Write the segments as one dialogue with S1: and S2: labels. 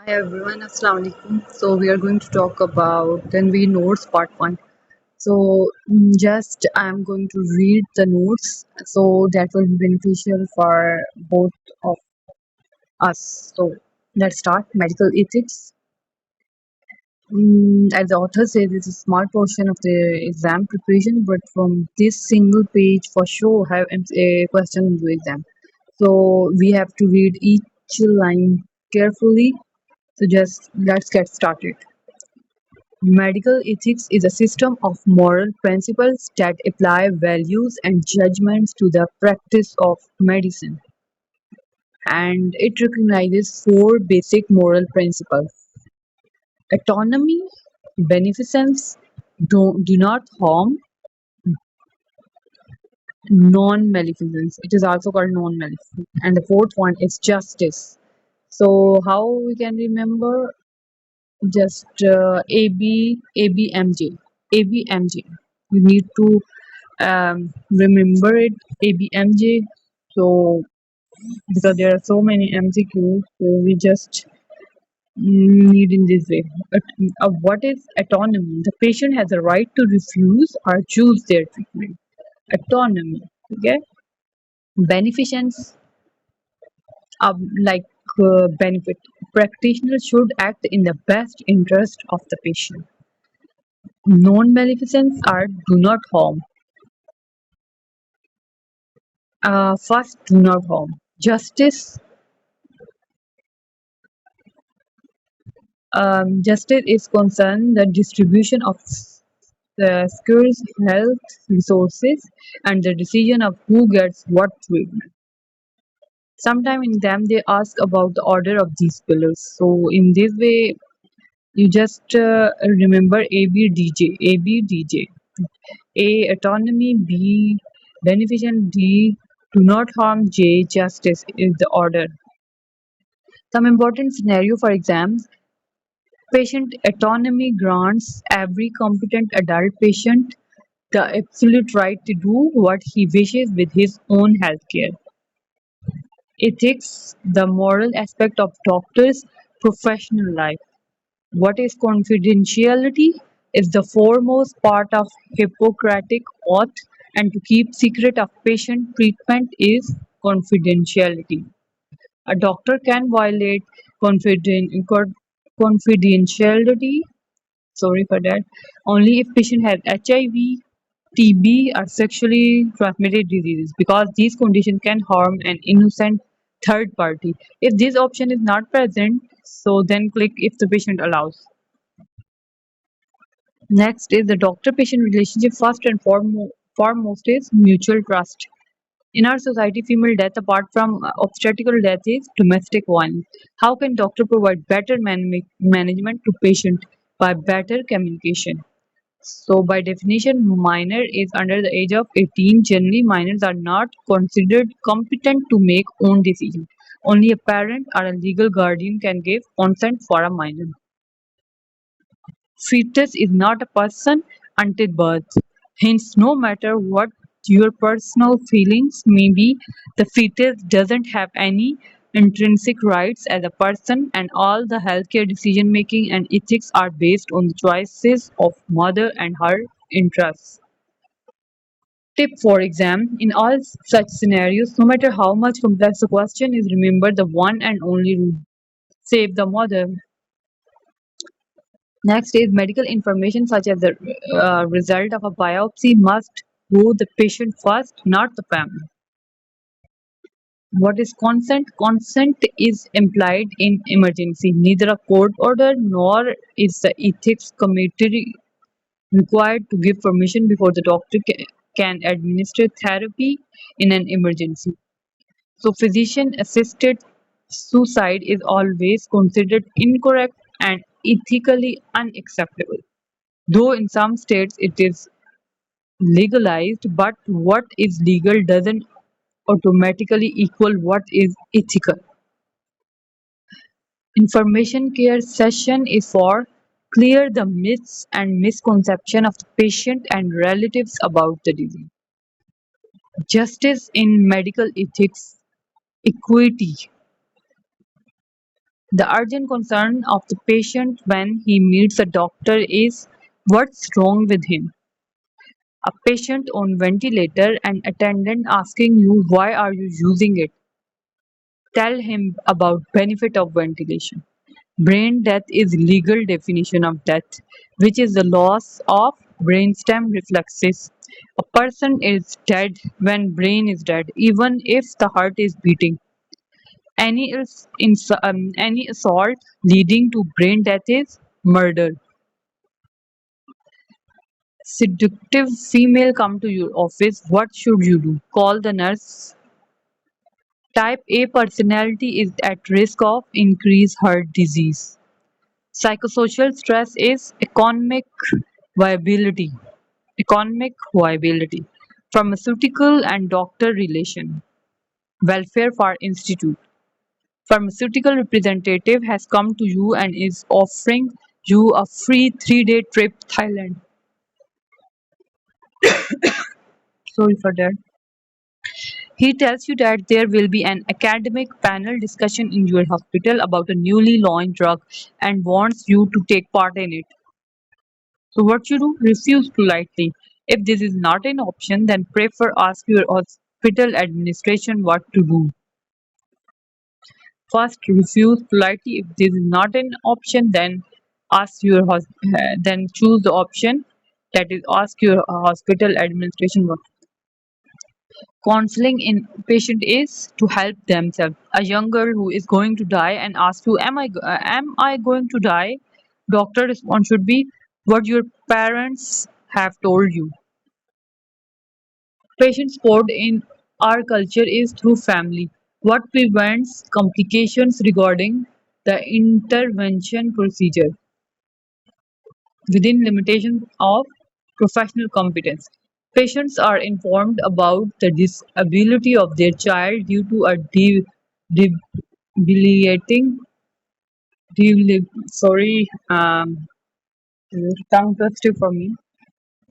S1: Hi everyone, Assalamu alaikum. So we are going to talk about then we notes part one. So just I'm going to read the notes so that will be beneficial for both of us. So let's start medical ethics. As the author says, it's a small portion of the exam preparation, but from this single page for sure have a question in the exam. So we have to read each line carefully. So just let's get started. Medical ethics is a system of moral principles that apply values and judgments to the practice of medicine, and it recognizes four basic moral principles: autonomy, beneficence, do not harm, non-maleficence. It is also called non-maleficence. And the fourth one is justice. So, how we can remember? Just ABMJ. ABMJ. You need to remember it, ABMJ. So because there are so many MCQs, so we just need in this way. What is autonomy? The patient has a right to refuse or choose their treatment. Autonomy. Okay. Beneficence. Like benefit. Practitioners should act in the best interest of the patient. Non-maleficence are do not harm. First, do not harm. Justice. Justice is concerned the distribution of scarce health resources and the decision of who gets what treatment. Sometime in them they ask about the order of these pillars. So in this way, you just remember ABDJ, ABDJ. A autonomy, B beneficent, D do not harm, J justice is the order. Some important scenario for exams: patient autonomy grants every competent adult patient the absolute right to do what he wishes with his own healthcare. Ethics, the moral aspect of doctors' professional life. What is confidentiality? Is the foremost part of Hippocratic oath, and to keep secret of patient treatment is confidentiality. A doctor can violate confidentiality, sorry for that, only if patient has HIV, TB, or sexually transmitted diseases, because these conditions can harm an innocent third party. If this option is not present, so then click if the patient allows. Next is the doctor-patient relationship. First and foremost is mutual trust. In our society, female death, apart from obstetrical death, is domestic violence. How can doctor provide better management to patient? By better communication. So, by definition, minor is under the age of 18. Generally, minors are not considered competent to make own decisions. Only a parent or a legal guardian can give consent for a minor. Fetus is not a person until birth. Hence, no matter what your personal feelings may be, the fetus doesn't have any intrinsic rights as a person, and all the healthcare decision making and ethics are based on the choices of mother and her interests. Tip for exam: in all such scenarios, no matter how much complex the question is, remember the one and only rule: save the mother. Next is medical information such as the result of a biopsy must go the patient first, not the family. What is consent? Consent is implied in emergency. Neither a court order nor is the ethics committee required to give permission before the doctor can administer therapy in an emergency. So, physician assisted suicide is always considered incorrect and ethically unacceptable. Though in some states it is legalized, but what is legal doesn't automatically equal what is ethical. Information care session is for clear the myths and misconception of the patient and relatives about the disease. Justice in medical ethics, equity. The urgent concern of the patient when he meets a doctor is what's wrong with him. A patient on ventilator and attendant asking you why are you using it. Tell him about benefit of ventilation. Brain death is legal definition of death, which is the loss of brainstem reflexes. A person is dead when brain is dead, even if the heart is beating. Any assault leading to brain death is murder. Seductive female come to your office. What should you do? Call the nurse. Type A personality is at risk of increased heart disease. Psychosocial stress is viability. Economic viability. Pharmaceutical and doctor relation. Welfare for institute. Pharmaceutical representative has come to you and is offering you a free 3-day trip Thailand. Sorry for that. He tells you that there will be an academic panel discussion in your hospital about a newly launched drug and wants you to take part in it. So what you do? Refuse politely. If this is not an option, then prefer ask your hospital administration what to do. First, refuse politely. If this is not an option, then then choose the option that is ask your hospital administration what. Counseling in patient is to help themselves. A young girl who is going to die and asks you, am I going to die? Doctor response should be what your parents have told you. Patient support in our culture is through family. What prevents complications regarding the intervention procedure within limitations of professional competence. Patients are informed about the disability of their child due to a debilitating, sorry, tongue twister for me,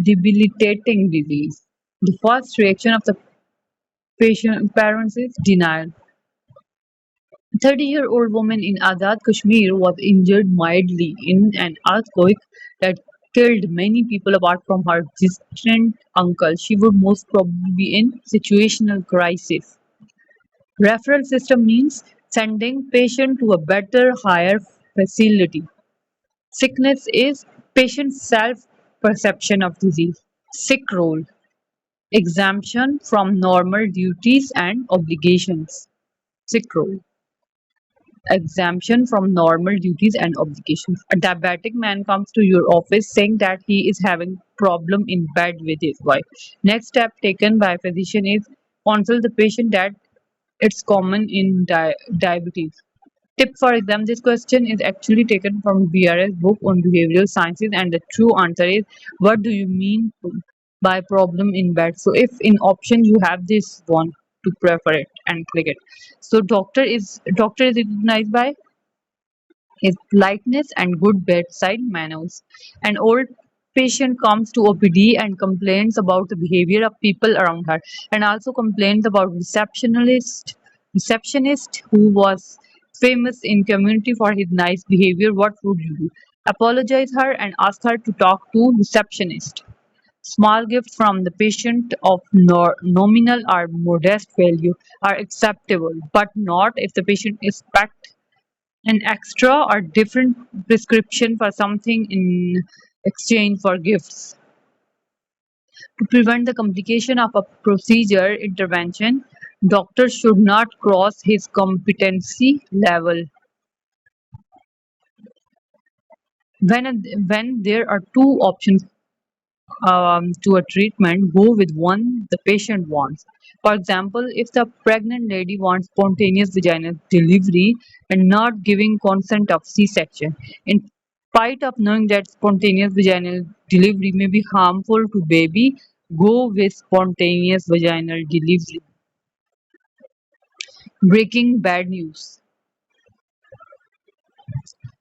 S1: debilitating disease. The first reaction of the patient parents is denial. 30-year-old woman in Azad Kashmir was injured mildly in an earthquake that killed many people apart from her distant uncle. She would most probably be in situational crisis. Referral system means sending patient to a better, higher facility. Sickness is patient's self-perception of disease. Sick role. Exemption from normal duties and obligations. Sick role. Exemption from normal duties and obligations. A diabetic man comes to your office saying that he is having problem in bed with his wife. Next step taken by physician is counsel the patient that it's common in diabetes. Tip for exam, this question is actually taken from BRS book on behavioral sciences and the true answer is what do you mean by problem in bed? So if in option you have this one to prefer it and click it. So doctor is recognized by his politeness and good bedside manners. An old patient comes to OPD and complains about the behavior of people around her and also complains about receptionist who was famous in community for his nice behavior. What would you do? Apologize her and ask her to talk to receptionist. Small gifts from the patient of nominal or modest value are acceptable, but not if the patient expects an extra or different prescription for something in exchange for gifts. To prevent the complication of a procedure intervention, doctor should not cross his competency level. When there are two options to a treatment, go with one the patient wants. For example, if the pregnant lady wants spontaneous vaginal delivery and not giving consent of C-section, in spite of knowing that spontaneous vaginal delivery may be harmful to baby, go with spontaneous vaginal delivery. Breaking bad news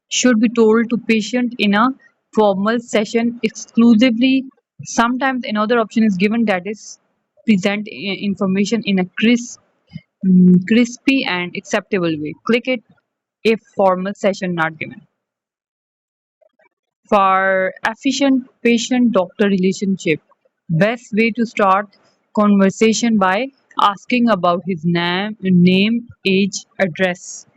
S1: should be told to patient in a formal session exclusively. Sometimes another option is given that is present information in a crispy and acceptable way. Click it. if formal session not given. For efficient patient-doctor relationship, best way to start conversation by asking about his name, age, address.